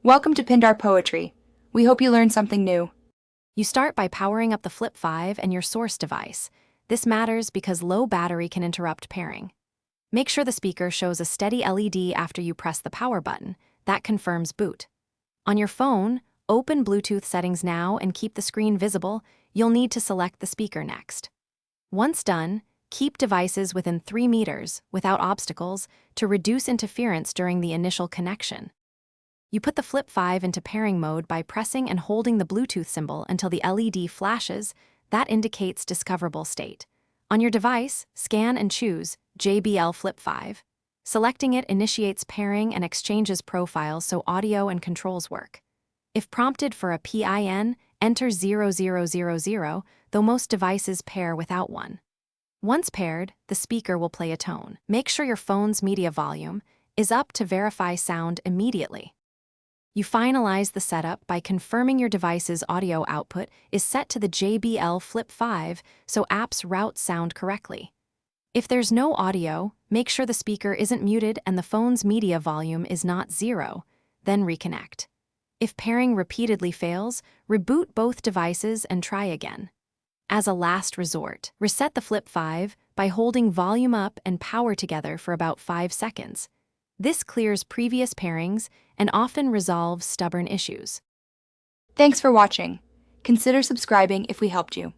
Welcome to Pindar Poetry. We hope you learned something new. You start by powering up the Flip 5 and your source device. This matters because low battery can interrupt pairing. Make sure the speaker shows a steady LED after you press the power button. That confirms boot. On your phone, open Bluetooth settings now and keep the screen visible. You'll need to select the speaker next. Once done, keep devices within 3 meters, without obstacles, to reduce interference during the initial connection. You put the Flip 5 into pairing mode by pressing and holding the Bluetooth symbol until the LED flashes. That indicates discoverable state. On your device, scan and choose JBL Flip 5. Selecting it initiates pairing and exchanges profiles so audio and controls work. If prompted for a PIN, enter 0000, though most devices pair without one. Once paired, the speaker will play a tone. Make sure your phone's media volume is up to verify sound immediately. You finalize the setup by confirming your device's audio output is set to the JBL Flip 5 so apps route sound correctly. If there's no audio, make sure the speaker isn't muted and the phone's media volume is not 0, then reconnect. If pairing repeatedly fails, reboot both devices and try again. As a last resort, reset the Flip 5 by holding volume up and power together for about 5 seconds. This clears previous pairings and often resolves stubborn issues. Thanks for watching. Consider subscribing if we helped you.